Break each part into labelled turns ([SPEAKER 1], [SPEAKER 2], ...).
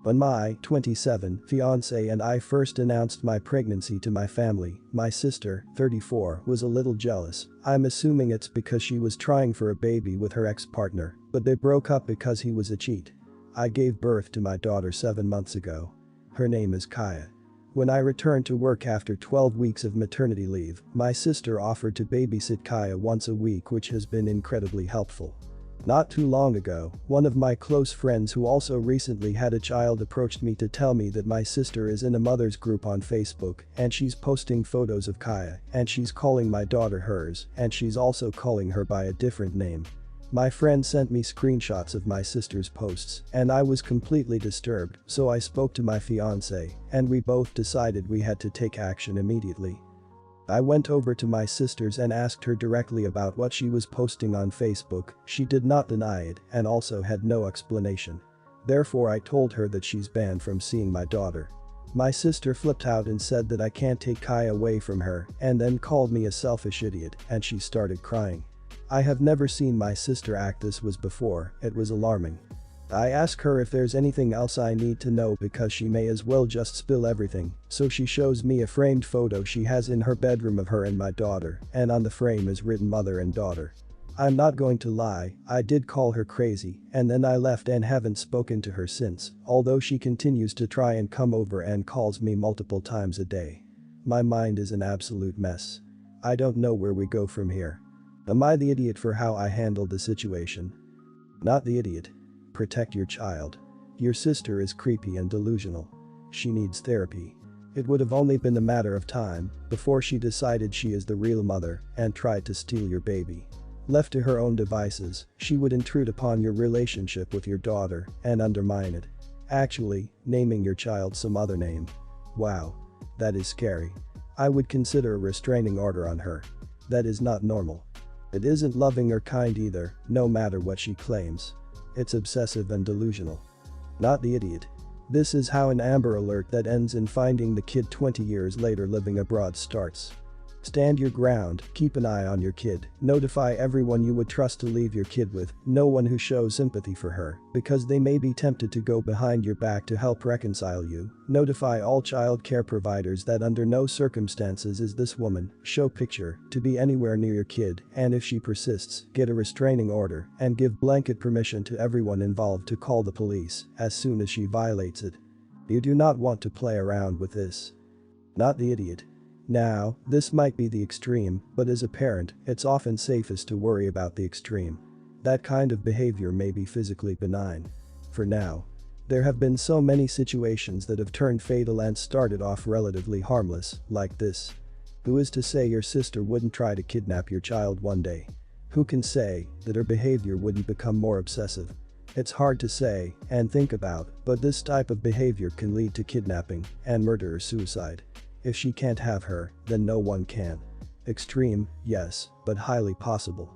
[SPEAKER 1] When my 27 fiancé and I first announced my pregnancy to my family, my sister, 34, was a little jealous. I'm assuming it's because she was trying for a baby with her ex-partner, but they broke up because he was a cheat. I gave birth to my daughter 7 months ago. Her name is Kaia. When I returned to work after 12 weeks of maternity leave, my sister offered to babysit Kaia once a week, which has been incredibly helpful. Not too long ago, one of my close friends who also recently had a child approached me to tell me that my sister is in a mother's group on Facebook and she's posting photos of Kaia and she's calling my daughter hers and she's also calling her by a different name. My friend sent me screenshots of my sister's posts and I was completely disturbed, so I spoke to my fiancé and we both decided we had to take action immediately. I went over to my sister's and asked her directly about what she was posting on Facebook. She did not deny it and also had no explanation. Therefore I told her that she's banned from seeing my daughter. My sister flipped out and said that I can't take Kaia away from her and then called me a selfish idiot and she started crying. I have never seen my sister act this way before. It was alarming. I ask her if there's anything else I need to know because she may as well just spill everything, so she shows me a framed photo she has in her bedroom of her and my daughter, and on the frame is written mother and daughter. I'm not going to lie, I did call her crazy and then I left and haven't spoken to her since, although she continues to try and come over and calls me multiple times a day. My mind is an absolute mess. I don't know where we go from here. Am I the idiot for how I handled the situation? Not the idiot. Protect your child. Your sister is creepy and delusional. She needs therapy. It would have only been a matter of time before she decided she is the real mother and tried to steal your baby. Left to her own devices, she would intrude upon your relationship with your daughter and undermine it. Actually, naming your child some other name. Wow. That is scary. I would consider a restraining order on her. That is not normal. It isn't loving or kind either, no matter what she claims. It's obsessive and delusional. Not the idiot. This is how an Amber Alert that ends in finding the kid 20 years later living abroad starts. Stand your ground, keep an eye on your kid, notify everyone you would trust to leave your kid with, no one who shows sympathy for her, because they may be tempted to go behind your back to help reconcile you, notify all child care providers that under no circumstances is this woman, show picture, to be anywhere near your kid, and if she persists, get a restraining order, and give blanket permission to everyone involved to call the police as soon as she violates it. You do not want to play around with this. Not the idiot. Now, this might be the extreme, but as a parent, it's often safest to worry about the extreme. That kind of behavior may be physically benign. For now. There have been so many situations that have turned fatal and started off relatively harmless, like this. Who is to say your sister wouldn't try to kidnap your child one day? Who can say that her behavior wouldn't become more obsessive? It's hard to say and think about, but this type of behavior can lead to kidnapping and murder or suicide. If she can't have her, then no one can. Extreme, yes, but highly possible.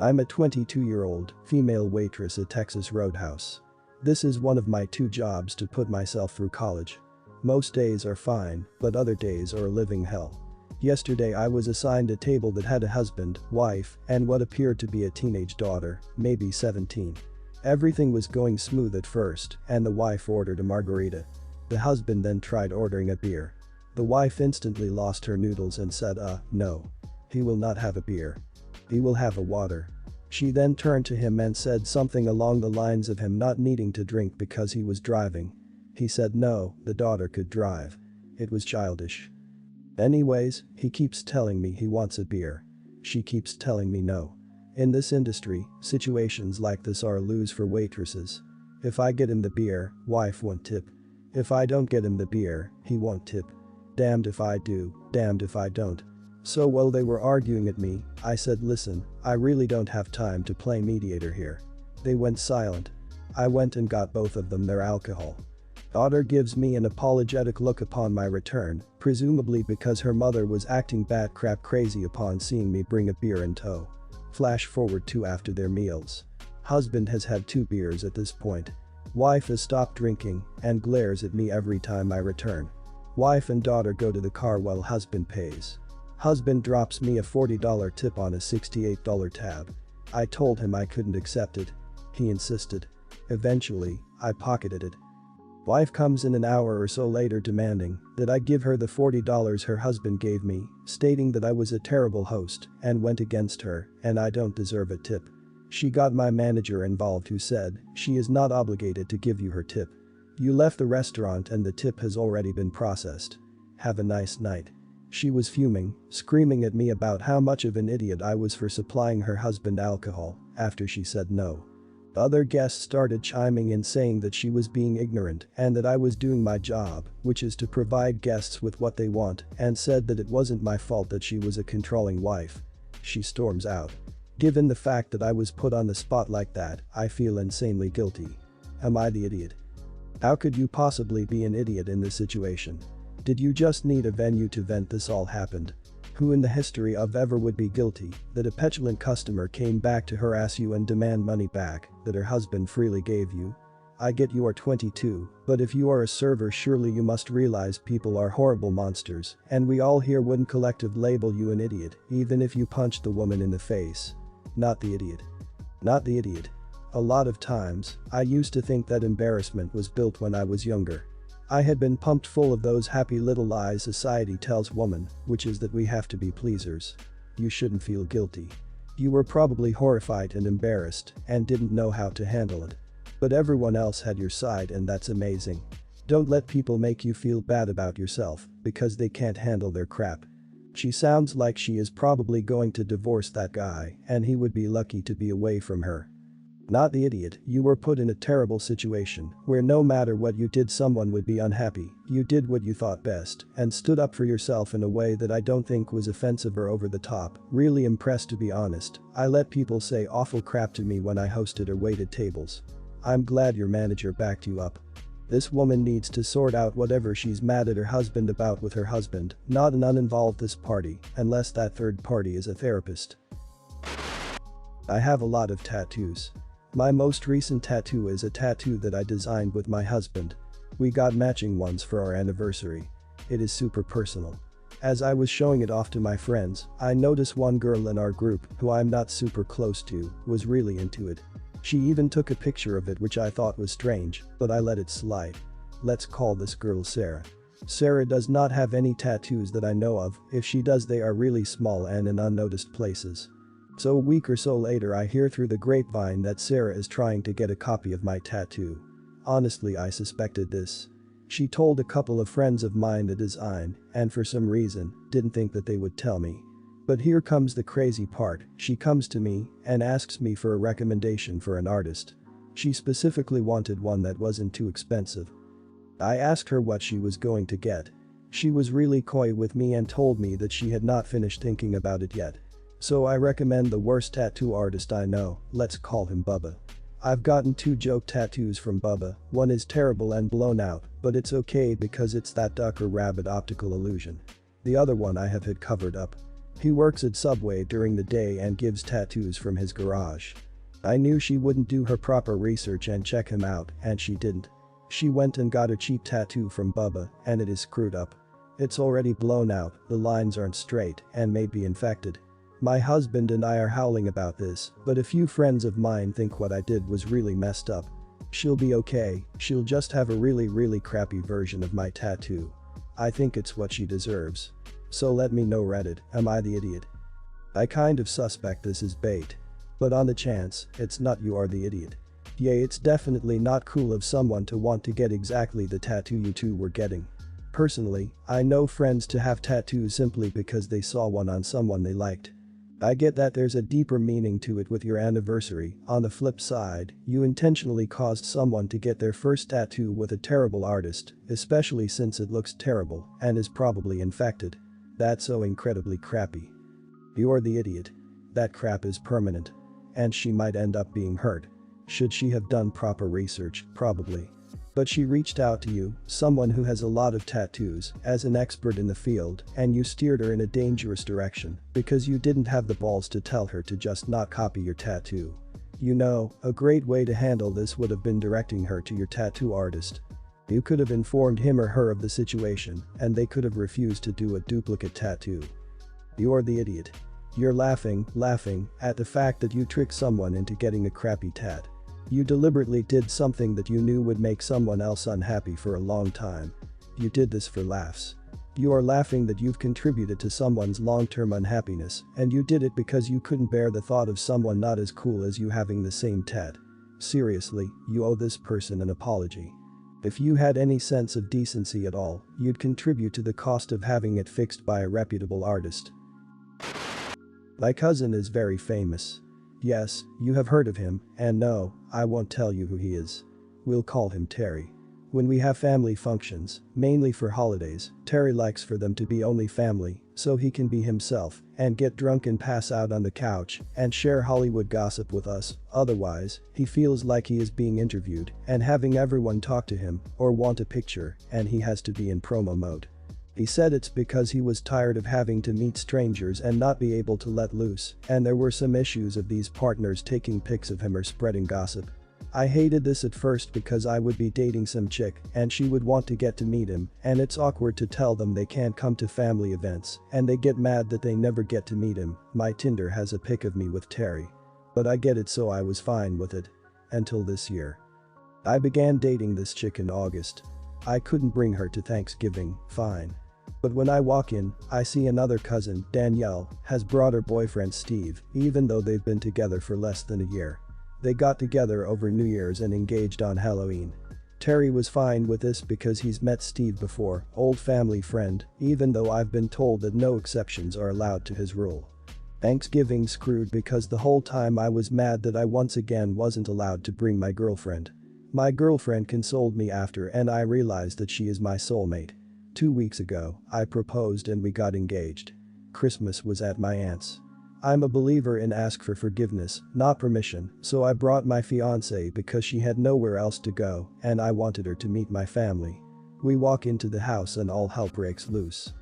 [SPEAKER 1] I'm a 22-year-old female waitress at Texas Roadhouse. This is one of my 2 jobs to put myself through college. Most days are fine, but other days are a living hell. Yesterday I was assigned a table that had a husband, wife, and what appeared to be a teenage daughter, maybe 17. Everything was going smooth at first, and the wife ordered a margarita. The husband then tried ordering a beer. The wife instantly lost her noodles and said no. He will not have a beer. He will have a water. She then turned to him and said something along the lines of him not needing to drink because he was driving. He said no, the daughter could drive. It was childish. Anyways, he keeps telling me he wants a beer. She keeps telling me no. In this industry, situations like this are a lose for waitresses. If I get him the beer, wife won't tip. If I don't get him the beer, he won't tip. Damned if I do, damned if I don't. So while they were arguing at me, I said, listen, I really don't have time to play mediator here. They went silent. I went and got both of them their alcohol. Daughter gives me an apologetic look upon my return, presumably because her mother was acting bat crap crazy upon seeing me bring a beer in tow. Flash forward to after their meals. Husband has had 2 beers at this point. Wife has stopped drinking and glares at me every time I return. Wife and daughter go to the car while husband pays. Husband drops me a $40 tip on a $68 tab. I told him I couldn't accept it. He insisted. Eventually, I pocketed it. Wife comes in an hour or so later demanding that I give her the $40 her husband gave me, stating that I was a terrible host and went against her and I don't deserve a tip. She got my manager involved who said she is not obligated to give you her tip. You left the restaurant and the tip has already been processed. Have a nice night. She was fuming, screaming at me about how much of an idiot I was for supplying her husband alcohol after she said no. Other guests started chiming in saying that she was being ignorant and that I was doing my job, which is to provide guests with what they want, and said that it wasn't my fault that she was a controlling wife. She storms out. Given the fact that I was put on the spot like that, I feel insanely guilty. Am I the idiot? How could you possibly be an idiot in this situation? Did you just need a venue to vent this all happened? Who in the history of ever would be guilty that a petulant customer came back to harass you and demand money back that her husband freely gave you? I get you are 22, but if you are a server surely you must realize people are horrible monsters and we all here wouldn't collectively label you an idiot even if you punched the woman in the face. Not the idiot. Not the idiot. A lot of times, I used to think that embarrassment was built when I was younger. I had been pumped full of those happy little lies society tells women, which is that we have to be pleasers. You shouldn't feel guilty. You were probably horrified and embarrassed and didn't know how to handle it. But everyone else had your side and that's amazing. Don't let people make you feel bad about yourself because they can't handle their crap. She sounds like she is probably going to divorce that guy and he would be lucky to be away from her. Not the idiot, you were put in a terrible situation where no matter what you did someone would be unhappy. You did what you thought best and stood up for yourself in a way that I don't think was offensive or over the top. Really impressed to be honest. I let people say awful crap to me when I hosted or waited tables. I'm glad your manager backed you up. This woman needs to sort out whatever she's mad at her husband about with her husband, not an uninvolved this party, unless that third party is a therapist. I have a lot of tattoos. My most recent tattoo is a tattoo that I designed with my husband. We got matching ones for our anniversary. It is super personal. As I was showing it off to my friends, I noticed one girl in our group, who I'm not super close to, was really into it. She even took a picture of it which I thought was strange, but I let it slide. Let's call this girl Sarah. Sarah does not have any tattoos that I know of, if she does they are really small and in unnoticed places. So a week or so later I hear through the grapevine that Sarah is trying to get a copy of my tattoo. Honestly I suspected this. She told a couple of friends of mine the design and for some reason didn't think that they would tell me. But here comes the crazy part, she comes to me and asks me for a recommendation for an artist. She specifically wanted one that wasn't too expensive. I asked her what she was going to get. She was really coy with me and told me that she had not finished thinking about it yet. So I recommend the worst tattoo artist I know, let's call him Bubba. I've gotten 2 joke tattoos from Bubba, one is terrible and blown out, but it's okay because it's that duck or rabbit optical illusion. The other one I have had covered up. He works at Subway during the day and gives tattoos from his garage. I knew she wouldn't do her proper research and check him out, and she didn't. She went and got a cheap tattoo from Bubba, and it is screwed up. It's already blown out, the lines aren't straight, and may be infected. My husband and I are howling about this, but a few friends of mine think what I did was really messed up. She'll be okay, she'll just have a really crappy version of my tattoo. I think it's what she deserves. So let me know Reddit, am I the idiot? I kind of suspect this is bait. But on the chance, it's not you are the idiot. Yeah, it's definitely not cool of someone to want to get exactly the tattoo you two were getting. Personally, I know friends to have tattoos simply because they saw one on someone they liked. I get that there's a deeper meaning to it with your anniversary. On the flip side, you intentionally caused someone to get their first tattoo with a terrible artist, especially since it looks terrible and is probably infected. That's so incredibly crappy. You're the idiot. That crap is permanent. And she might end up being hurt. Should she have done proper research? Probably. But she reached out to you, someone who has a lot of tattoos, as an expert in the field, and you steered her in a dangerous direction because you didn't have the balls to tell her to just not copy your tattoo. You know, a great way to handle this would have been directing her to your tattoo artist. You could have informed him or her of the situation, and they could have refused to do a duplicate tattoo. You're the idiot. You're laughing at the fact that you tricked someone into getting a crappy tat. You deliberately did something that you knew would make someone else unhappy for a long time. You did this for laughs. You are laughing that you've contributed to someone's long-term unhappiness, and you did it because you couldn't bear the thought of someone not as cool as you having the same tat. Seriously, you owe this person an apology. If you had any sense of decency at all, you'd contribute to the cost of having it fixed by a reputable artist. My cousin is very famous. Yes, you have heard of him, and no, I won't tell you who he is. We'll call him Terry. When we have family functions, mainly for holidays, Terry likes for them to be only family, so he can be himself and get drunk and pass out on the couch and share Hollywood gossip with us. Otherwise, he feels like he is being interviewed and having everyone talk to him or want a picture, and he has to be in promo mode. He said it's because he was tired of having to meet strangers and not be able to let loose, and there were some issues of these partners taking pics of him or spreading gossip. I hated this at first because I would be dating some chick and she would want to get to meet him, and it's awkward to tell them they can't come to family events and they get mad that they never get to meet him. My Tinder has a pic of me with Terry. But I get it, so I was fine with it. Until this year. I began dating this chick in August. I couldn't bring her to Thanksgiving, fine. But when I walk in, I see another cousin, Danielle, has brought her boyfriend Steve, even though they've been together for less than a year. They got together over New Year's and engaged on Halloween. Terry was fine with this because he's met Steve before, old family friend, even though I've been told that no exceptions are allowed to his rule. Thanksgiving screwed because the whole time I was mad that I once again wasn't allowed to bring my girlfriend. My girlfriend consoled me after, and I realized that she is my soulmate. 2 weeks ago, I proposed and we got engaged. Christmas was at my aunt's. I'm a believer in ask for forgiveness, not permission, so I brought my fiancé because she had nowhere else to go and I wanted her to meet my family. We walk into the house and all hell breaks loose.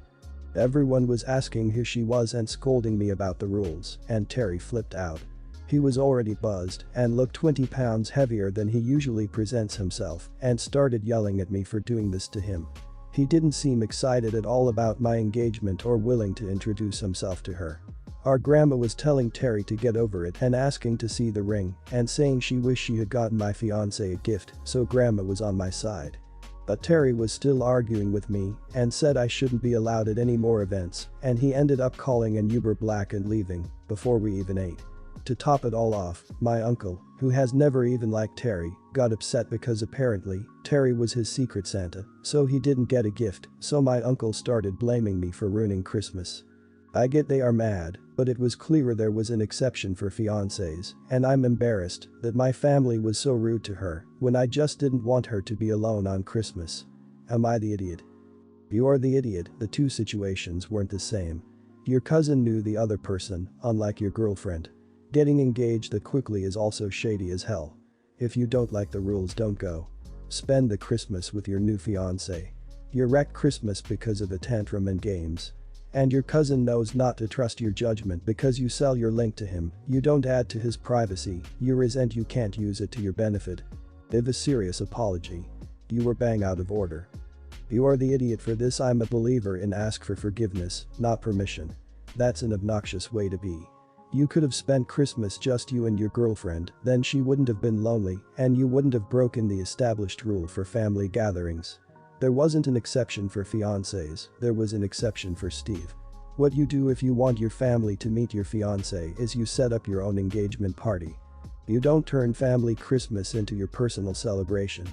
[SPEAKER 1] Everyone was asking who she was and scolding me about the rules, and Terry flipped out. He was already buzzed and looked 20 pounds heavier than he usually presents himself and started yelling at me for doing this to him. He didn't seem excited at all about my engagement or willing to introduce himself to her. Our grandma was telling Terry to get over it and asking to see the ring and saying she wished she had gotten my fiancé a gift, so grandma was on my side. But Terry was still arguing with me and said I shouldn't be allowed at any more events, and he ended up calling an Uber Black and leaving before we even ate. To top it all off, my uncle, who has never even liked Terry, got upset because apparently Terry was his secret Santa, so he didn't get a gift, so my uncle started blaming me for ruining Christmas. I get they are mad, but it was clear there was an exception for fiancés, and I'm embarrassed that my family was so rude to her when I just didn't want her to be alone on Christmas. Am I the idiot? You're the idiot. The two situations weren't the same. Your cousin knew the other person, unlike your girlfriend. Getting engaged that quickly is also shady as hell. If you don't like the rules, don't go. Spend the Christmas with your new fiancé. You wrecked Christmas because of a tantrum and games. And your cousin knows not to trust your judgment because you sell your link to him, you don't add to his privacy, you resent you can't use it to your benefit. Give a serious apology. You were bang out of order. You are the idiot for this. I'm a believer in ask for forgiveness, not permission. That's an obnoxious way to be. You could have spent Christmas just you and your girlfriend, then she wouldn't have been lonely and you wouldn't have broken the established rule for family gatherings. There wasn't an exception for fiancés, there was an exception for Steve. What you do if you want your family to meet your fiancé is you set up your own engagement party. You don't turn family Christmas into your personal celebration.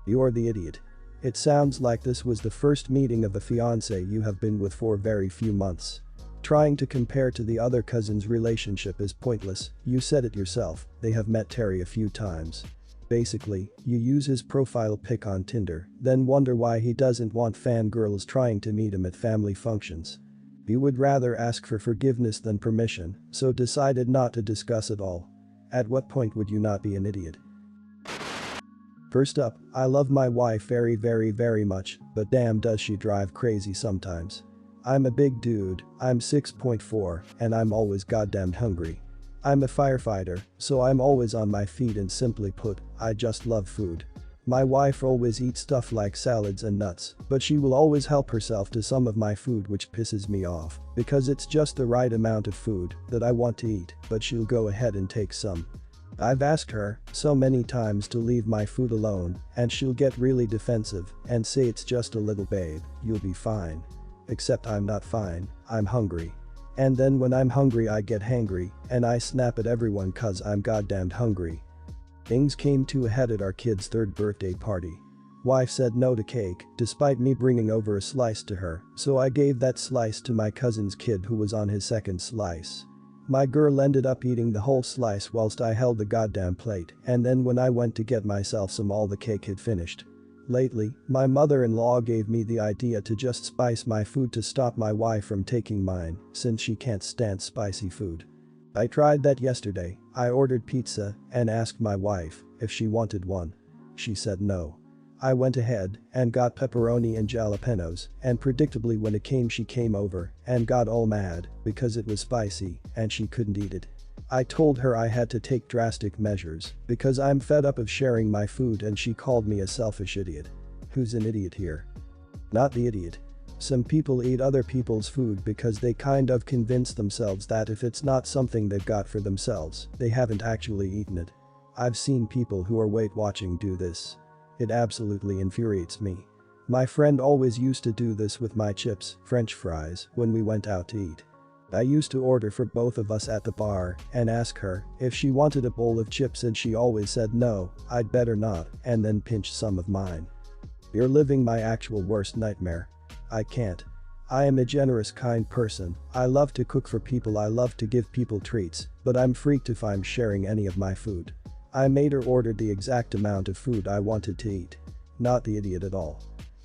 [SPEAKER 1] You're the idiot. It sounds like this was the first meeting of a fiancé you have been with for very few months. Trying to compare to the other cousin's relationship is pointless, you said it yourself, they have met Terry a few times. Basically, you use his profile pic on Tinder, then wonder why he doesn't want fangirls trying to meet him at family functions. You would rather ask for forgiveness than permission, so decided not to discuss it all. At what point would you not be an idiot? First up, I love my wife very much, but damn does she drive crazy sometimes. I'm a big dude, I'm 6'4", and I'm always goddamn hungry. I'm a firefighter, so I'm always on my feet, and simply put, I just love food. My wife always eats stuff like salads and nuts, but she will always help herself to some of my food, which pisses me off, because it's just the right amount of food that I want to eat, but she'll go ahead and take some. I've asked her so many times to leave my food alone, and she'll get really defensive and say it's just a little babe, you'll be fine. Except I'm not fine, I'm hungry. And then when I'm hungry I get hangry, and I snap at everyone cause I'm goddamned hungry. Things came to a head at our kid's third birthday party. Wife said no to cake, despite me bringing over a slice to her, so I gave that slice to my cousin's kid who was on his second slice. My girl ended up eating the whole slice whilst I held the goddamn plate, and then when I went to get myself some all the cake had finished. Lately, my mother-in-law gave me the idea to just spice my food to stop my wife from taking mine, since she can't stand spicy food. I tried that yesterday. I ordered pizza and asked my wife if she wanted one. She said no. I went ahead and got pepperoni and jalapenos, and predictably when it came she came over and got all mad because it was spicy and she couldn't eat it. I told her I had to take drastic measures because I'm fed up of sharing my food, and she called me a selfish idiot. Who's an idiot here? Not the idiot. Some people eat other people's food because they kind of convince themselves that if it's not something they've got for themselves, they haven't actually eaten it. I've seen people who are Weight Watching do this. It absolutely infuriates me. My friend always used to do this with my chips, French fries, when we went out to eat. I used to order for both of us at the bar and ask her if she wanted a bowl of chips, and she always said no, I'd better not, and then pinch some of mine. You're living my actual worst nightmare. I can't. I am a generous, kind person. I love to cook for people, I love to give people treats, but I'm freaked if I'm sharing any of my food. I made her order the exact amount of food I wanted to eat. Not the idiot at all.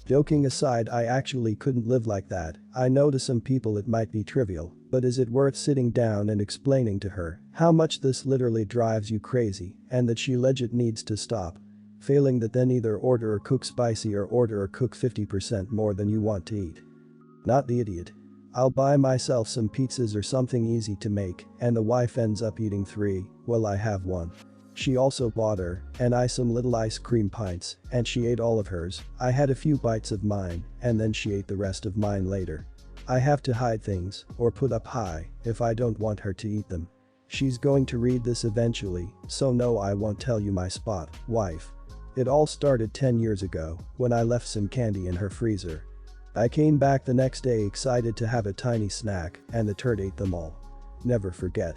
[SPEAKER 1] Joking aside, I actually couldn't live like that. I know to some people it might be trivial, but is it worth sitting down and explaining to her how much this literally drives you crazy and that she legit needs to stop? Failing that, then either order or cook spicy or order or cook 50% more than you want to eat. Not the idiot. I'll buy myself some pizzas or something easy to make, and the wife ends up eating 3, well I have one. She also bought her and I some little ice cream pints, and she ate all of hers. I had a few bites of mine, and then she ate the rest of mine later. I have to hide things or put up high if I don't want her to eat them. She's going to read this eventually, so no, I won't tell you my spot, wife. It all started 10 years ago when I left some candy in her freezer. I came back the next day excited to have a tiny snack, and the turd ate them all. Never forget.